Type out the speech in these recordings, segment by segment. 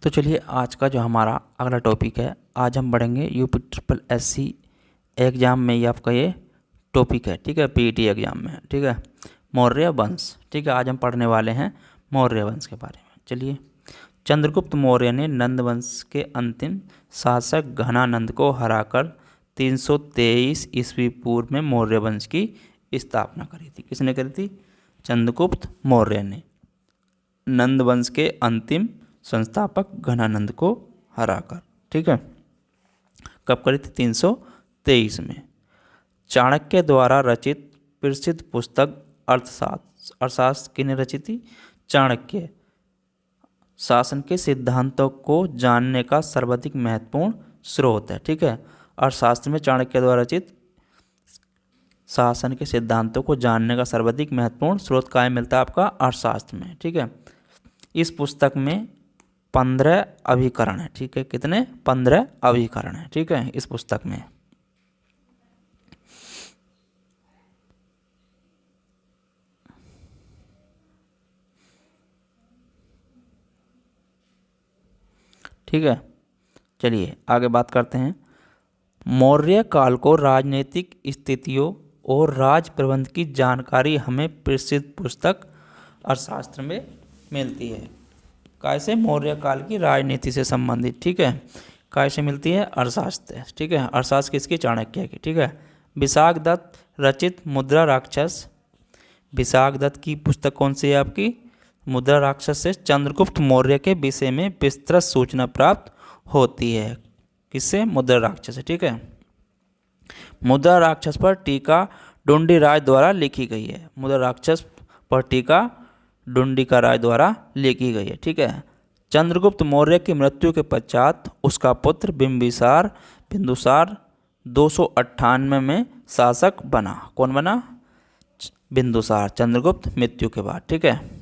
तो चलिए आज का जो हमारा अगला टॉपिक है, आज हम पढ़ेंगे यूपी ट्रिपल एससी एग्ज़ाम में ये आपका ये टॉपिक है। ठीक है, पीईटी एग्ज़ाम में है। ठीक है, मौर्य वंश। ठीक है, आज हम पढ़ने वाले हैं मौर्य वंश के बारे में। चलिए, चंद्रगुप्त मौर्य ने नंद वंश के अंतिम शासक घनानंद को हराकर 323 ईस्वी पूर्व में मौर्य वंश की स्थापना करी थी। किसने करी थी? चंद्रगुप्त मौर्य ने नंद वंश के अंतिम संस्थापक घनानंद को हराकर। ठीक है, कब करी थी? 323 में। चाणक्य द्वारा रचित प्रसिद्ध पुस्तक अर्थशास्त्र किसने रची थी? चाणक्य। शासन के सिद्धांतों को जानने का सर्वाधिक महत्वपूर्ण स्रोत है। ठीक है, अर्थशास्त्र में चाणक्य द्वारा रचित शासन के सिद्धांतों को जानने का सर्वाधिक महत्वपूर्ण स्रोत कहाँ मिलता है? आपका अर्थशास्त्र में। ठीक है, इस पुस्तक में 15 अभिकरण है। ठीक है, कितने? 15 अभिकरण है। ठीक है, इस पुस्तक में। ठीक है, चलिए आगे बात करते हैं। मौर्य काल को राजनीतिक स्थितियों और राज प्रबंध की जानकारी हमें प्रसिद्ध पुस्तक अर्थशास्त्र में मिलती है। कैसे? मौर्य काल की राजनीति से संबंधित। ठीक है, कैसे मिलती है? अर्थशास्त्र। ठीक है, अर्थशास्त्र किसकी? चाणक्य की। ठीक है, विशाख दत्त रचित मुद्रा राक्षस। विशाख दत्त की पुस्तक कौन सी है आपकी? मुद्रा राक्षस से चंद्रगुप्त मौर्य के विषय में विस्तृत सूचना प्राप्त होती है। किससे? मुद्रा राक्षस से। ठीक है, मुद्रा राक्षस पर टीका डुंडी राय द्वारा लिखी गई है। मुद्रा राक्षस पर टीका डुंडी का राय द्वारा लिखी गई है। ठीक है, चंद्रगुप्त मौर्य की मृत्यु के पश्चात उसका पुत्र बिंबिसार बिंदुसार 298 में शासक बना। कौन बना? बिंदुसार, चंद्रगुप्त मृत्यु के बाद। ठीक है,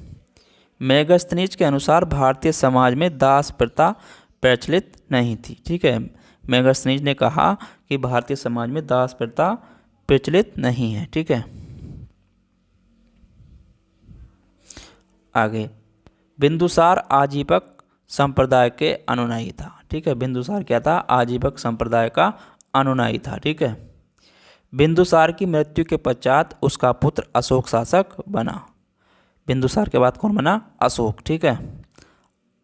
मेगास्थनीज के अनुसार भारतीय समाज में दास प्रथा प्रचलित नहीं थी। ठीक है, मेगास्थनीज ने कहा कि भारतीय समाज में दास प्रथा प्रचलित नहीं है। ठीक है, आगे, बिंदुसार आजीवक संप्रदाय के अनुयायी था। ठीक है, बिंदुसार क्या था? आजीवक संप्रदाय का अनुयायी था। ठीक है, बिंदुसार की मृत्यु के पश्चात उसका पुत्र अशोक शासक बना। बिंदुसार के बाद कौन बना? अशोक। ठीक है,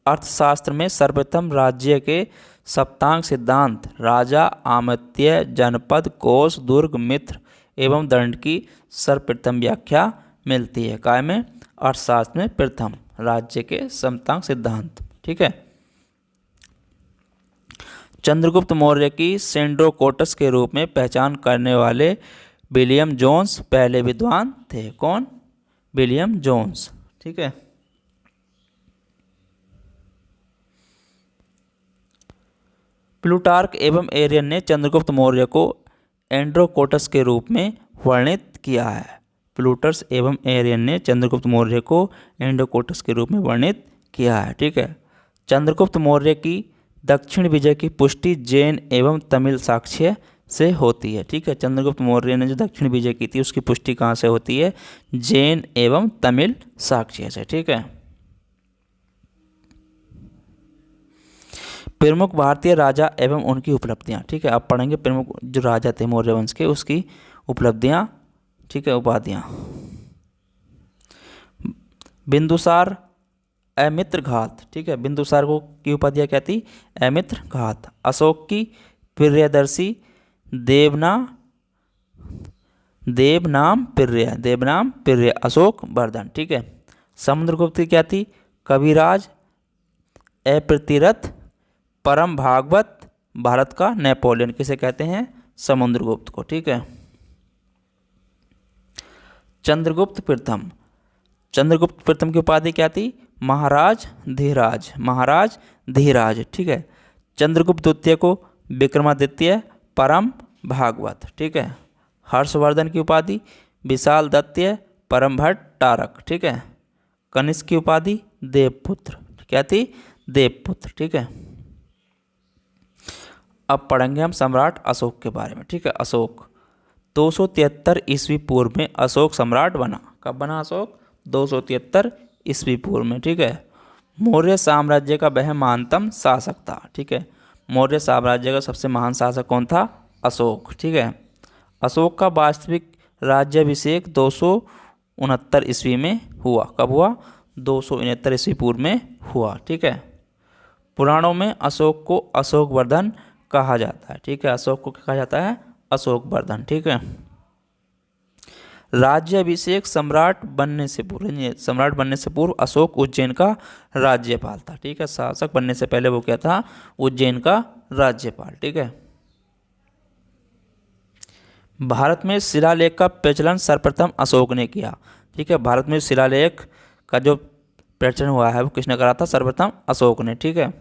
अर्थशास्त्र में सर्वप्रथम राज्य के सप्तांग सिद्धांत, राजा, आमित्य, जनपद, कोष, दुर्ग, मित्र एवं दंड की सर्वप्रथम व्याख्या मिलती है। काय में? अर्थशास्त्र में प्रथम राज्य के सप्तांग सिद्धांत। ठीक है, चंद्रगुप्त मौर्य की सेंड्रोकोटस के रूप में पहचान करने वाले विलियम जोन्स पहले विद्वान थे। कौन? William Jones. ठीक है, प्लूटार्क एवं एरियन ने चंद्रगुप्त मौर्य को एंड्रोकोटस के रूप में वर्णित किया है। प्लूटर्स एवं एरियन ने चंद्रगुप्त मौर्य को एंड्रोकोटस के रूप में वर्णित किया है। ठीक है, चंद्रगुप्त मौर्य की दक्षिण विजय की पुष्टि जैन एवं तमिल साक्ष्य से होती है। ठीक है, चंद्रगुप्त मौर्य ने जो दक्षिण विजय की थी उसकी पुष्टि कहाँ से होती है? जैन एवं तमिल साक्ष्य से। ठीक है, प्रमुख भारतीय राजा एवं उनकी उपलब्धियां। ठीक है, आप पढ़ेंगे प्रमुख जो राजा थे मौर्य वंश के उसकी उपलब्धियां। ठीक है, उपाधियां। बिंदुसार अमित्र घात। ठीक है, बिंदुसार को की उपाधियां क्या थी? अमित्र घात। अशोक की प्रियदर्शी देवनाम प्रिय अशोक वर्धन। ठीक है, समुद्रगुप्त की क्या थी? कविराज, अप्रतिरथ, परम भागवत, भारत का नेपोलियन। किसे कहते हैं? समुद्रगुप्त को। ठीक है, चंद्रगुप्त प्रथम की उपाधि क्या थी? महाराज धीराज। ठीक है, चंद्रगुप्त द्वितीय को विक्रमादित्य, परम भागवत। ठीक है, हर्षवर्धन की उपाधि विशाल दत्य, परम भट्ट, टारक। ठीक है, कनिष्क की उपाधि देवपुत्र। क्या थी? देवपुत्र। ठीक है, अब पढ़ेंगे हम सम्राट अशोक के बारे में। ठीक है, अशोक 273 ईस्वी पूर्व में अशोक सम्राट बना। कब बना अशोक? 273 ईस्वी पूर्व में। ठीक है, मौर्य साम्राज्य का वह महानतम शासक था। ठीक है, मौर्य साम्राज्य का सबसे महान शासक कौन था? अशोक। ठीक है, अशोक का वास्तविक राज्याभिषेक 269 ईस्वी में हुआ। कब हुआ? 269 ईस्वी पूर्व में हुआ। ठीक है, पुराणों में अशोक को अशोकवर्धन कहा जाता है। ठीक है, अशोक को क्या कहा जाता है? अशोकवर्धन। ठीक है, राज्याभिषेक सम्राट बनने से पूर्व अशोक उज्जैन का राज्यपाल था। ठीक है, शासक बनने से पहले वो क्या था? उज्जैन का राज्यपाल। ठीक है, भारत में शिलालेख का प्रचलन सर्वप्रथम अशोक ने किया। ठीक है, भारत में शिलालेख का जो प्रचलन हुआ है वो किसने करा था? सर्वप्रथम अशोक ने। ठीक है,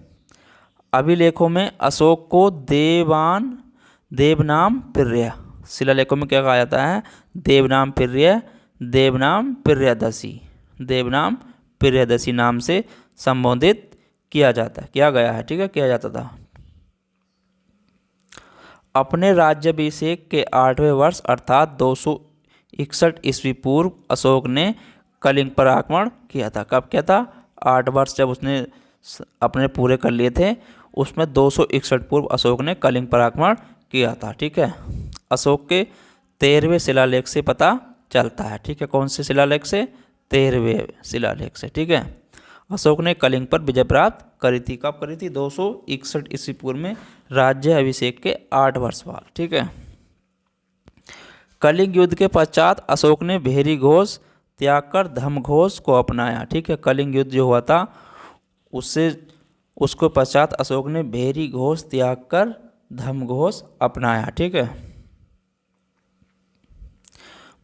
अभिलेखों में अशोक को देवनाम प्रिय, शिलालेखों में क्या कहा जाता है? देवनाम प्रिय, देवनाम प्रियदर्शी नाम से संबोधित किया गया है। ठीक है, किया जाता था। अपने राज्याभिषेक के 8वें वर्ष अर्थात 261 ईस्वी पूर्व अशोक ने कलिंग पर आक्रमण किया था। कब किया था? 8 वर्ष जब उसने अपने पूरे कर लिए थे, उसमें 261 पूर्व अशोक ने कलिंग पर आक्रमण किया था। ठीक है, अशोक के 13वें शिलालेख से पता चलता है। ठीक है, कौन से शिलालेख से? 13वें शिलालेख से। ठीक है, अशोक ने कलिंग पर विजय प्राप्त करी थी। कब करी थी? 261 ईस्वी पूर्व में, राज्य अभिषेक के 8 वर्ष बाद। ठीक है, कलिंग युद्ध के पश्चात अशोक ने भेरी घोष त्याग कर धर्म घोष को अपनाया। ठीक है, कलिंग युद्ध जो हुआ था उसको पश्चात अशोक ने भेरी घोष त्याग कर धर्म घोष अपनाया। ठीक है,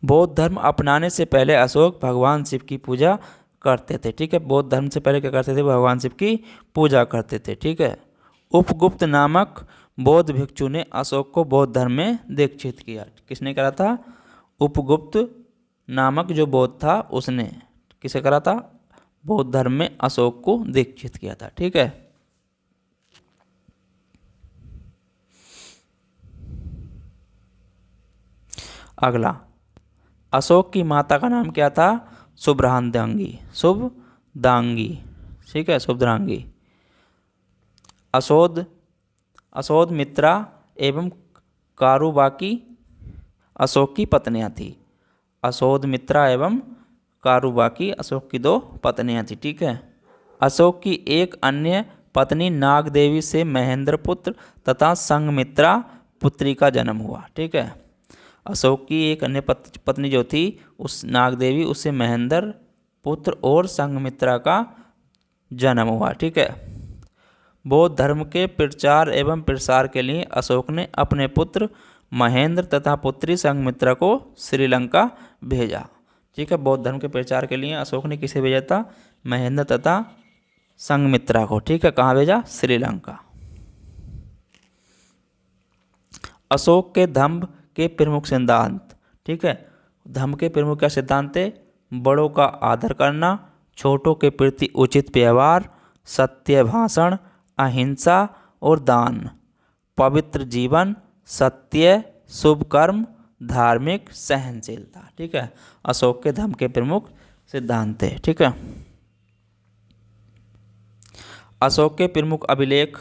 बौद्ध धर्म अपनाने से पहले अशोक भगवान शिव की पूजा करते थे। ठीक है, बौद्ध धर्म से पहले क्या करते थे? भगवान शिव की पूजा करते थे। ठीक है, उपगुप्त नामक बौद्ध भिक्षु ने अशोक को बौद्ध धर्म में दीक्षित किया। किसने करा था? उपगुप्त नामक जो बौद्ध था उसने किसे करा था? बौद्ध धर्म में अशोक को दीक्षित किया था। ठीक है, अगला, अशोक की माता का नाम क्या था? शुभ्रांगी। ठीक है, शुभ्रांगी। अशोधमित्रा एवं कारुबाकी अशोक की पत्नियां थी। अशोधमित्रा एवं कारुबाकी अशोक की 2 पत्नियां थी। ठीक है, अशोक की एक अन्य पत्नी नागदेवी से महेंद्र पुत्र तथा संघमित्रा पुत्री का जन्म हुआ। ठीक है, अशोक की एक अन्य पत्नी जो थी उस नागदेवी, उससे महेंद्र पुत्र और संघमित्रा का जन्म हुआ। ठीक है, बौद्ध धर्म के प्रचार एवं प्रसार के लिए अशोक ने अपने पुत्र महेंद्र तथा पुत्री संघमित्रा को श्रीलंका भेजा। ठीक है, बौद्ध धर्म के प्रचार के लिए अशोक ने किसे भेजा था? महेंद्र तथा संघमित्रा को। ठीक है, कहाँ भेजा? श्रीलंका। अशोक के धम्म के प्रमुख सिद्धांत। ठीक है, धम्म के प्रमुख क्या सिद्धांत थे? बड़ों का आदर करना, छोटों के प्रति उचित व्यवहार, सत्य भाषण, अहिंसा और दान, पवित्र जीवन, सत्य, शुभ कर्म, धार्मिक सहनशीलता। ठीक है, अशोक के धम्म के प्रमुख सिद्धांत थे। ठीक है, अशोक के प्रमुख अभिलेख।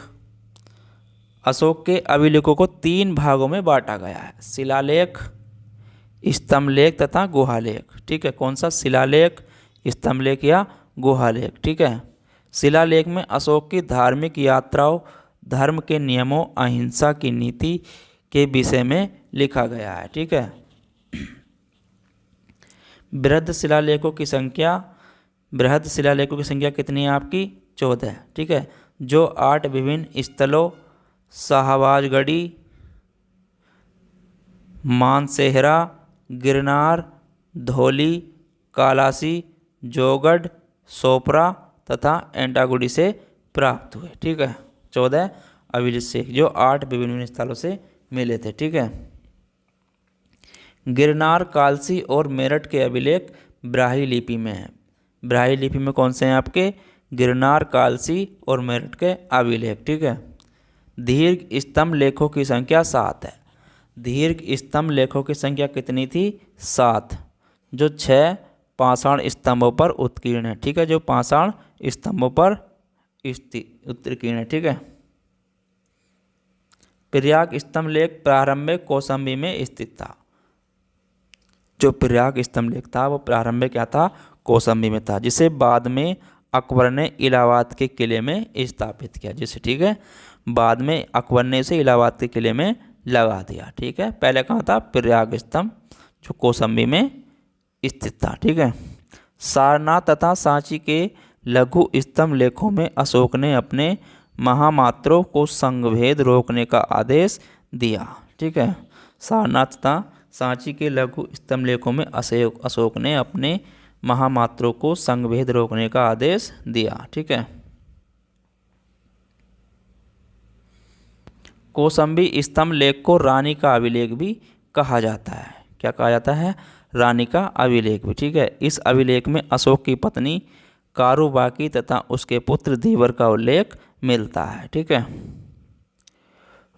अशोक के अभिलेखों को 3 भागों में बांटा गया है: शिलालेख, स्तंभलेख तथा गुहालेख। ठीक है, कौन सा? शिलालेख, स्तंभलेख या गुहालेख। ठीक है, शिलालेख में अशोक की धार्मिक यात्राओं, धर्म के नियमों, अहिंसा की नीति के विषय में लिखा गया है। ठीक है, बृहद शिलालेखों की संख्या कितनी है आपकी? 14। ठीक है, जो 8 विभिन्न स्थलों शाहबाजगढ़ी, मानसेहरा, गिरनार, धौली, कालासी, जोगढ़, सोपरा तथा एंटागुड़ी से प्राप्त हुए। ठीक है, 14 अभिलेख जो 8 विभिन्न स्थलों से मिले थे। ठीक है, गिरनार, कालसी और मेरठ के अभिलेख ब्राह्मी लिपि में हैं। ब्राह्मी लिपि में कौन से हैं आपके? गिरनार, कालसी और मेरठ के अभिलेख। ठीक है, दीर्घ स्तंभ लेखों की संख्या 7 है। दीर्घ स्तंभ लेखों की संख्या कितनी थी? 7, जो 6 पाषाण स्तंभों पर उत्कीर्ण है। ठीक है, जो पाषाण स्तंभों पर उत्कीर्ण है। ठीक है, प्रयाग स्तंभ लेख प्रारंभिक कौशाम्बी में स्थित था। जो प्रयाग स्तंभ लेख था वो प्रारंभिक क्या था, कौशाम्बी में था, जिसे बाद में अकबर ने इलाहाबाद के किले में स्थापित किया। जिसे ठीक है, बाद में अकबर ने इसे इलाहाबाद के किले में लगा दिया। ठीक है, पहले कहाँ था, प्रयाग स्तंभ जो कौशाम्बी में स्थित था। ठीक है, सारनाथ तथा सांची के लघु स्तंभ लेखों में अशोक ने अपने महामात्रों को संघभेद रोकने का आदेश दिया। ठीक है, सारनाथ तथा सांची के लघु स्तंभ लेखों में अशोक ने अपने महामात्रों को संघभेद रोकने का आदेश दिया। ठीक है, कौशाम्बी स्तंभ लेख को रानी का अभिलेख भी कहा जाता है। क्या कहा जाता है, रानी का अभिलेख भी। ठीक है, इस अभिलेख में अशोक की पत्नी कारुबाकी तथा उसके पुत्र धीवर का उल्लेख मिलता है। ठीक है,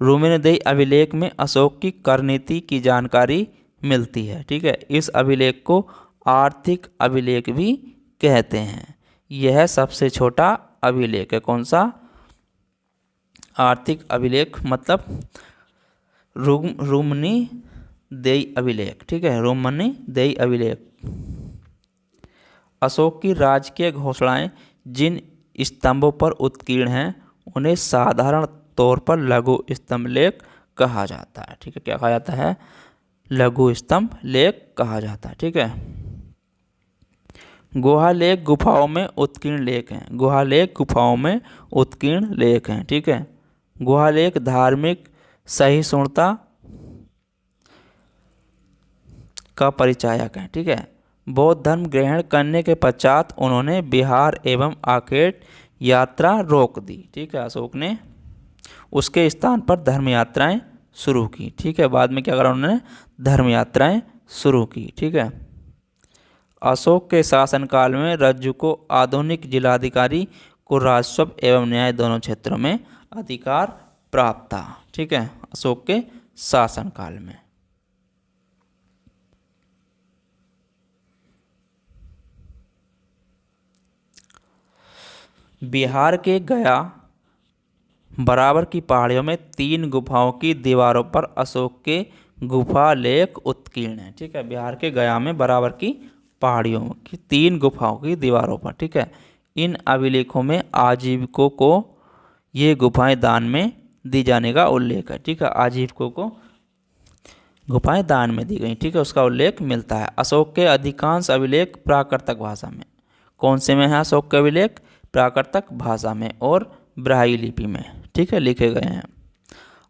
रुमेनदेही अभिलेख में अशोक की कर नीति की जानकारी मिलती है। ठीक है, इस अभिलेख को आर्थिक अभिलेख भी कहते हैं। यह सबसे छोटा अभिलेख है। कौन सा, आर्थिक अभिलेख मतलब रुमनीदेही अभिलेख। ठीक है, रुमनीदेही अभिलेख। अशोक की राजकीय घोषणाएं जिन स्तंभों पर उत्कीर्ण हैं उन्हें साधारण तौर पर लघु स्तंभ लेख कहा जाता है। ठीक है, क्या कहा जाता है, लघु स्तंभ लेख कहा जाता है। ठीक है, गुहा लेख गुफाओं में उत्कीर्ण लेख हैं। गुहा लेख गुफाओं में उत्कीर्ण लेख हैं। ठीक है, गुहा लेख धार्मिक सहिष्णुता का परिचायक है। ठीक है, बौद्ध धर्म ग्रहण करने के पश्चात उन्होंने बिहार एवं आखेट यात्रा रोक दी। ठीक है, अशोक ने उसके स्थान पर धर्म यात्राएं शुरू की। ठीक है, बाद में क्या करा उन्होंने, धर्म यात्राएं शुरू की। ठीक है, अशोक के शासनकाल में रज्जु को आधुनिक जिलाधिकारी को राजस्व एवं न्याय दोनों क्षेत्रों में अधिकार प्राप्त था। ठीक है, अशोक के शासनकाल में। बिहार के गया बराबर की पहाड़ियों में 3 गुफाओं की दीवारों पर अशोक के गुफा लेख उत्कीर्ण है। ठीक है, बिहार के गया में बराबर की पहाड़ियों की 3 गुफाओं की दीवारों पर। ठीक है, इन अभिलेखों में आजीविकों को ये गुफाएं दान में दी जाने का उल्लेख है। ठीक है, आजीविकों को गुफाएं दान में दी गई। ठीक है, उसका उल्लेख मिलता है। अशोक के अधिकांश अभिलेख प्राकृतक भाषा में। कौन से में है अशोक के अभिलेख, प्राकृतक भाषा में और ब्राह्मी लिपि में। ठीक है, लिखे गए हैं।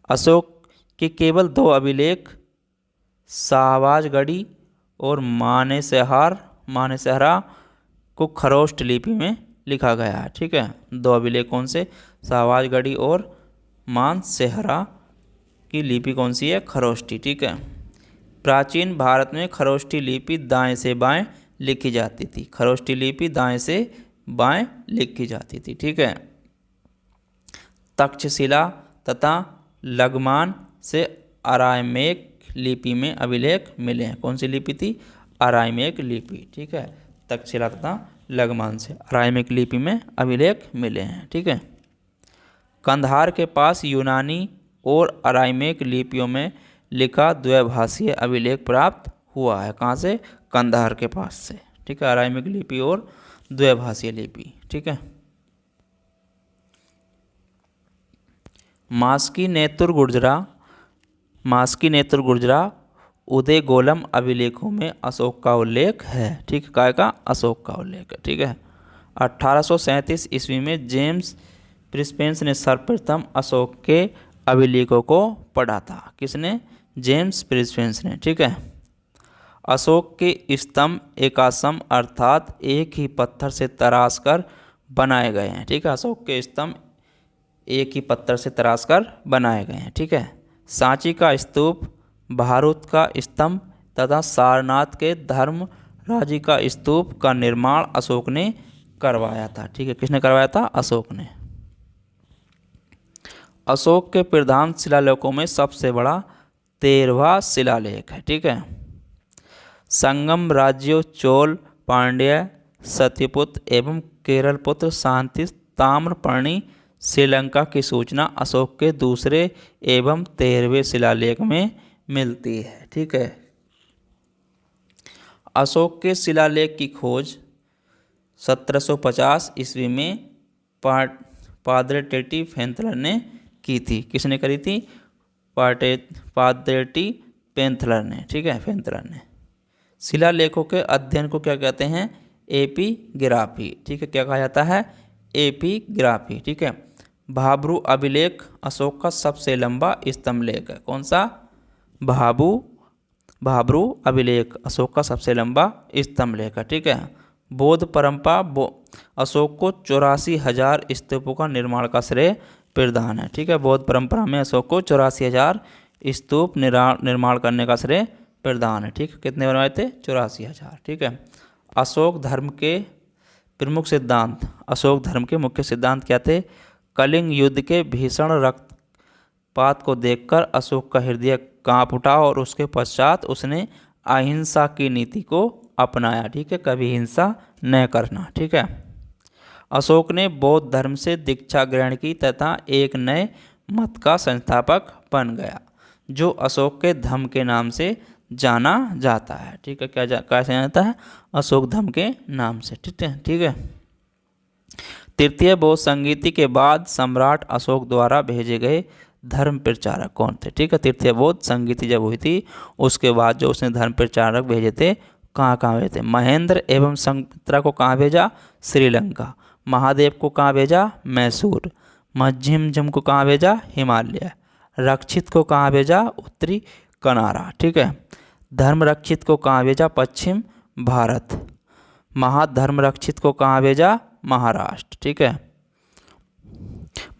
अशोक के केवल 2 अभिलेख शाहबाजगढ़ी और मानेसहरा को खरोष्ट लिपि में लिखा गया है। ठीक है, 2 अभिलेख कौन से, शाहबाजगढ़ी और मानसेहरा की लिपि कौन सी है, खरोष्टी। ठीक है, प्राचीन भारत में खरोष्टी लिपि दाएं से बाएं लिखी जाती थी। खरोष्टी लिपि दाएं से बाएं लिखी जाती थी। ठीक है, तक्षशिला तथा लग्मान से अरामेक लिपि में अभिलेख मिले हैं। कौन सी लिपि थी, अरामेक लिपि। ठीक है, तक्षशिला तथा लग्मान से अरामेक लिपि में अभिलेख मिले हैं। ठीक है, कंधार के पास यूनानी और अरामेक लिपियों में लिखा द्विभाषीय अभिलेख प्राप्त हुआ है। कहाँ से, कंधार के पास से। ठीक है, अरामेक लिपि और द्विभाषीय लिपि। ठीक है, मास्की नेत्र गुर्जरा उदय गोलम अभिलेखों में अशोक का उल्लेख है। ठीक है, काय का, अशोक का उल्लेख है। ठीक है, 1837 ईस्वी में जेम्स प्रिंसेप ने सर्वप्रथम अशोक के अभिलेखों को पढ़ा था। किसने, जेम्स प्रिंसेप ने। ठीक है, अशोक के स्तंभ एकासम अर्थात एक ही पत्थर से तराश कर बनाए गए हैं। ठीक है, अशोक के स्तंभ एक ही पत्थर से तराश कर बनाए गए हैं। ठीक है, सांची का स्तूप, भारूत का स्तंभ तथा सारनाथ के धर्मराजी का स्तूप का निर्माण अशोक ने करवाया था। ठीक है, किसने करवाया था, अशोक ने। अशोक के प्रधान शिलालेखों में सबसे बड़ा 13वां शिलालेख है। ठीक है, संगम राज्यों चोल पांड्य, सत्यपुत्र एवं केरल पुत्र शांति ताम्रपर्णी श्रीलंका की सूचना अशोक के दूसरे एवं 13वें शिलालेख में मिलती है। ठीक है। अशोक के शिलालेख की खोज 1750 ईस्वी में पादरेटी पेंथलर ने की थी। किसने करी थी? पादरेटी पेंथलर ने। ठीक है, पेंथलर ने। शिलालेखों के अध्ययन को क्या कहते हैं? एपिग्राफी। ठीक है, क्या कहा जाता है? एपिग्राफी। ठीक है। भाब्रू अभिलेख अशोक का सबसे लंबा स्तंभ लेख है। कौन सा? भाब्रू अभिलेख अशोक का सबसे लंबा स्तंभ लेख है। ठीक है। बौद्ध परंपरा अशोक को 84,000 स्तूपों का निर्माण का श्रेय प्रदान है। ठीक है। बौद्ध परंपरा में अशोक को 84,000 स्तूप निर्माण करने का श्रेय प्रदान है। ठीक है। कितने बनवाए थे? 84,000। ठीक है। अशोक धर्म के प्रमुख सिद्धांत, अशोक धर्म के मुख्य सिद्धांत क्या थे? कलिंग युद्ध के भीषण रक्तपात को देखकर अशोक का हृदय कांप उठा और उसके पश्चात उसने अहिंसा की नीति को अपनाया। ठीक है, कभी हिंसा न करना। ठीक है। अशोक ने बौद्ध धर्म से दीक्षा ग्रहण की तथा एक नए मत का संस्थापक बन गया जो अशोक के धम्म के नाम से जाना जाता है। ठीक है, कैसे जाना जाता है? अशोक धम्म के नाम से। ठीक है। ठीक है। तृतीय बौद्ध संगीति के बाद सम्राट अशोक द्वारा भेजे गए धर्म प्रचारक कौन थे? ठीक है। तृतीय बौद्ध संगीति जब हुई थी उसके बाद जो उसने धर्म प्रचारक भेजे थे, कहाँ कहाँ भेजे थे? महेंद्र एवं संमित्रा को कहाँ भेजा? श्रीलंका। महादेव को कहाँ भेजा? मैसूर। मझिमझम को कहाँ भेजा? हिमालय। रक्षित को कहाँ भेजा? उत्तरी कनारा। ठीक है। धर्म रक्षित को कहाँ भेजा? पश्चिम भारत। महाधर्म रक्षित को कहाँ भेजा? महाराष्ट्र। ठीक है।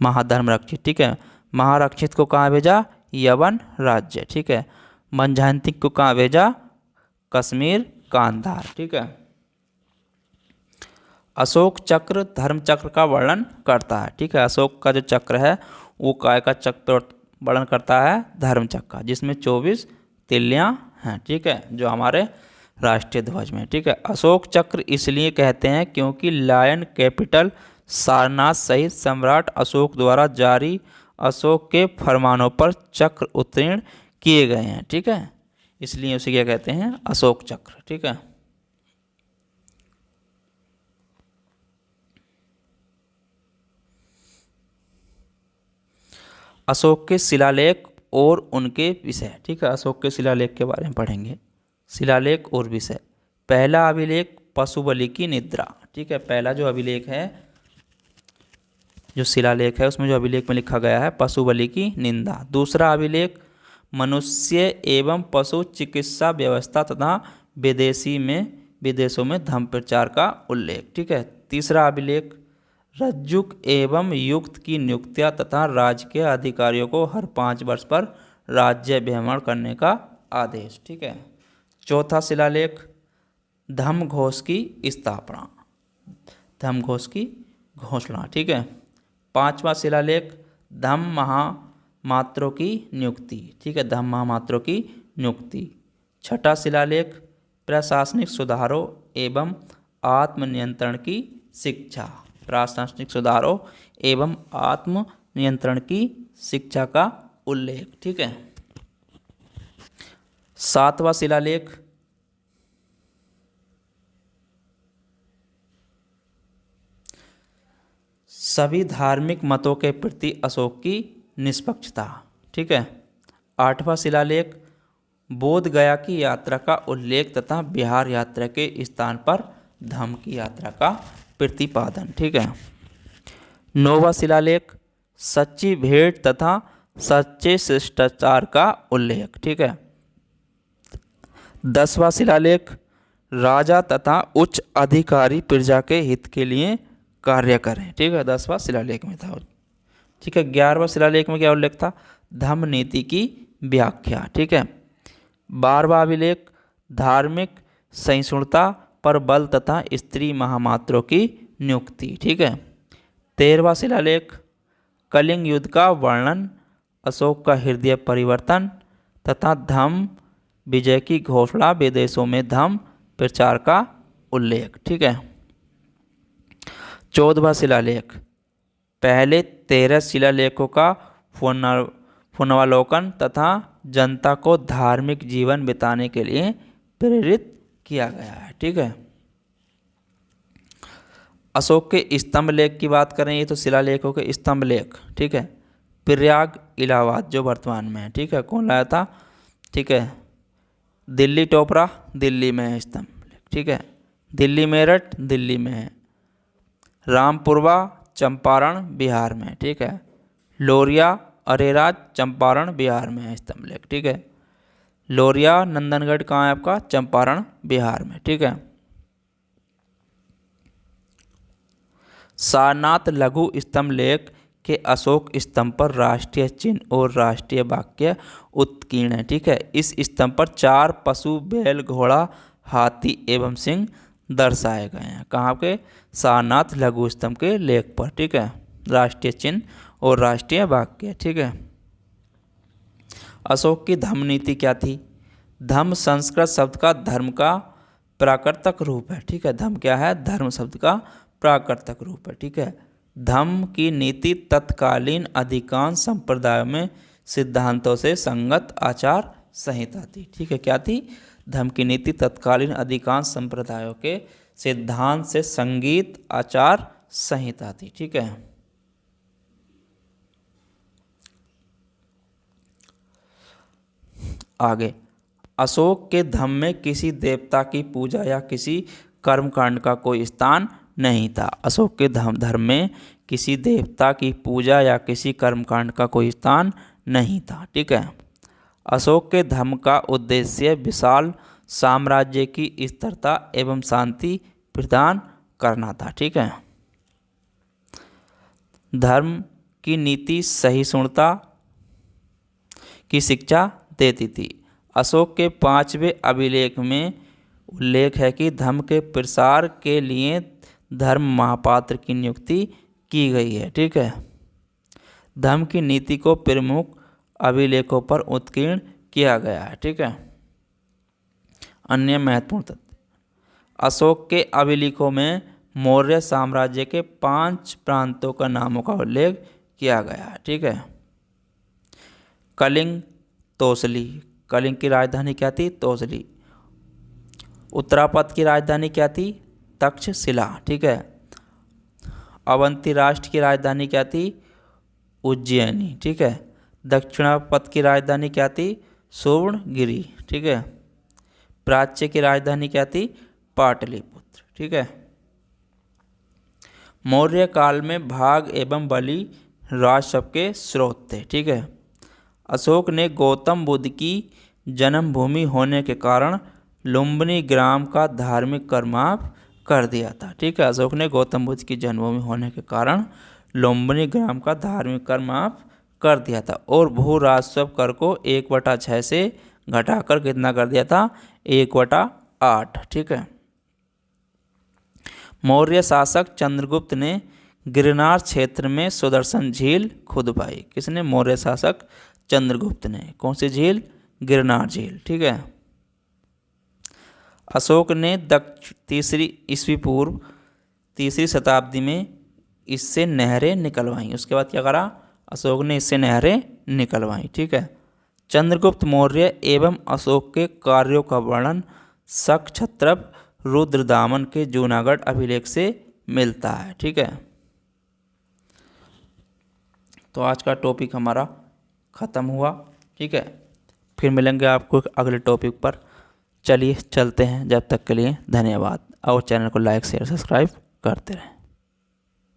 महाधर्म रक्षित। ठीक है। महारक्षित को कहाँ भेजा? यवन राज्य। ठीक है। मंझांतिक को कहाँ भेजा? कश्मीर कांधार। ठीक है। अशोक चक्र धर्म चक्र का वर्णन करता है। ठीक है। अशोक का जो चक्र है वो काय का चक्र वर्णन करता है? धर्म चक्र का, जिसमें 24 तिल्लियां हैं। ठीक है, जो हमारे राष्ट्रीय ध्वज में। ठीक है। अशोक चक्र इसलिए कहते हैं क्योंकि लायन कैपिटल सारनाथ सहित सम्राट अशोक द्वारा जारी अशोक के फरमानों पर चक्र उत्तीर्ण किए गए हैं। ठीक है, इसलिए उसे क्या कहते हैं? अशोक चक्र। ठीक है। अशोक के शिलालेख और उनके विषय। ठीक है, अशोक के शिलालेख के बारे में पढ़ेंगे। शिलालेख और विषय। पहला अभिलेख पशु बलि की निद्रा। ठीक है, पहला जो अभिलेख है, जो शिलालेख है, उसमें जो अभिलेख में लिखा गया है पशु बलि की निंदा। दूसरा अभिलेख मनुष्य एवं पशु चिकित्सा व्यवस्था तथा विदेशों में धर्म प्रचार का उल्लेख। ठीक है। तीसरा अभिलेख रज्जुक एवं युक्त की नियुक्तियां तथा राज्य के अधिकारियों को हर 5 वर्ष पर राज्य भ्रमण करने का आदेश। ठीक है। चौथा शिलालेख धम्मघोष की स्थापना, धम्मघोष की घोषणा। ठीक है। पांचवा शिलालेख धम्म महामात्रों की नियुक्ति। ठीक है, धम्म महामात्रों की नियुक्ति। छठा शिलालेख प्रशासनिक सुधारों एवं आत्मनियंत्रण की शिक्षा, प्रशासनिक सुधारों एवं आत्मनियंत्रण की शिक्षा का उल्लेख। ठीक है। सातवां शिलालेख सभी धार्मिक मतों के प्रति अशोक की निष्पक्षता। ठीक है। आठवां शिलालेख बोध गया की यात्रा का उल्लेख तथा बिहार यात्रा के स्थान पर धम्म की यात्रा का प्रतिपादन। ठीक है। नौवां शिलालेख सच्ची भेंट तथा सच्चे शिष्टाचार का उल्लेख। ठीक है। 10वां शिलालेख राजा तथा उच्च अधिकारी प्रजा के हित के लिए कार्य करें। ठीक है, 10वां शिलालेख में था। ठीक है। 11वां शिलालेख में क्या उल्लेख था? धम्म नीति की व्याख्या। ठीक है। 12वां अभिलेख धार्मिक सहिष्णुता पर बल तथा स्त्री महामात्रों की नियुक्ति। ठीक है। 13वां शिलालेख कलिंग युद्ध का वर्णन, अशोक का हृदय परिवर्तन तथा धम्म विजय की घोषणा, विदेशों में धम्म प्रचार का उल्लेख। ठीक है। 14वां शिलालेख, पहले 13 शिलालेखों का पुनरावलोकन तथा जनता को धार्मिक जीवन बिताने के लिए प्रेरित किया गया है। ठीक है। अशोक के स्तंभ लेख की बात करें, ये तो शिलालेखों के स्तंभ लेख। ठीक है। प्रयाग इलाहाबाद जो वर्तमान में है, ठीक है, कौन लाया था? ठीक है। दिल्ली टोपरा दिल्ली में है स्तंभ लेख। ठीक है। दिल्ली मेरठ दिल्ली में है। रामपुरवा चंपारण बिहार में। ठीक है। लोरिया अरेराज चंपारण बिहार में है स्तंभ लेख। ठीक है। लोरिया नंदनगढ़ कहाँ है आपका? चंपारण बिहार में। ठीक है। सारनाथ लघु स्तंभ लेख के अशोक स्तंभ पर राष्ट्रीय चिन्ह और राष्ट्रीय वाक्य उत्कीर्ण है। ठीक है। इस स्तंभ पर 4 पशु, बैल, घोड़ा, हाथी एवं सिंह दर्शाए गए हैं। कहाँ के? सारनाथ लघु स्तंभ के लेख पर। ठीक है। राष्ट्रीय चिन्ह और राष्ट्रीय वाक्य। ठीक है। अशोक की धम्म नीति क्या थी? धम्म संस्कृत शब्द का धर्म का प्राकृतक रूप है। ठीक है। धम्म क्या है? धर्म शब्द का प्राकृतक रूप है। ठीक है। धम्म की नीति तत्कालीन अधिकांश संप्रदायों में सिद्धांतों से संगत आचार संहिता थी। ठीक है। क्या थी? धम्म की नीति तत्कालीन अधिकांश संप्रदायों के सिद्धांत से संगत आचार संहिता थी। ठीक है। आगे, अशोक के धम्म में किसी देवता की पूजा या किसी कर्मकांड का कोई स्थान नहीं था। अशोक के धर्म में किसी देवता की पूजा या किसी कर्मकांड का कोई स्थान नहीं था। ठीक है। अशोक के धर्म का उद्देश्य विशाल साम्राज्य की स्थिरता एवं शांति प्रदान करना था। ठीक है। धर्म की नीति सहिष्णुता की शिक्षा देती थी। अशोक के 5वें अभिलेख में उल्लेख है कि धर्म के प्रसार के लिए धर्म महापात्र की नियुक्ति की गई है। ठीक है। धर्म की नीति को प्रमुख अभिलेखों पर उत्कीर्ण किया गया है। ठीक है। अन्य महत्वपूर्ण तथ्य, अशोक के अभिलेखों में मौर्य साम्राज्य के 5 प्रांतों का नामों का उल्लेख किया गया है। ठीक है। कलिंग, तोसली, कलिंग की राजधानी क्या थी? तोसली। उत्तरापद की राजधानी क्या थी? तक्षशिला। ठीक है। अवंती राष्ट्र की राजधानी क्या थी? उज्जैनी। ठीक है। दक्षिणापद की राजधानी क्या थी? सुवर्णगिरी। ठीक है। प्राच्य की राजधानी क्या थी? पाटलिपुत्र। ठीक है। मौर्य काल में भाग एवं बलि राजस्व के स्रोत थे। ठीक है। अशोक ने गौतम बुद्ध की जन्मभूमि होने के कारण लुम्बिनी ग्राम का धार्मिक कर माफ कर दिया था। ठीक है। अशोक ने गौतम बुद्ध की जन्मभूमि होने के कारण लुम्बिनी ग्राम का धार्मिक कर माफ कर दिया था और भू राजस्व कर को 1/6 से घटाकर कितना कर दिया था? 1/8। ठीक है। मौर्य शासक चंद्रगुप्त ने गिरनार क्षेत्र में सुदर्शन झील खुदवाई। किसने? मौर्य शासक चंद्रगुप्त ने। कौन सी झील? गिरनार झील। ठीक है। अशोक ने तीसरी ईस्वी पूर्व 3री शताब्दी में इससे नहरें निकलवाईं। उसके बाद क्या करा? अशोक ने इससे नहरें निकलवाईं। ठीक है। चंद्रगुप्त मौर्य एवं अशोक के कार्यों का वर्णन शक छत्रप रुद्रदामन के जूनागढ़ अभिलेख से मिलता है। ठीक है। तो आज का टॉपिक हमारा ख़त्म हुआ। ठीक है। फिर मिलेंगे आपको अगले टॉपिक पर। चलिए चलते हैं। जब तक के लिए धन्यवाद और चैनल को लाइक शेयर सब्सक्राइब करते रहें।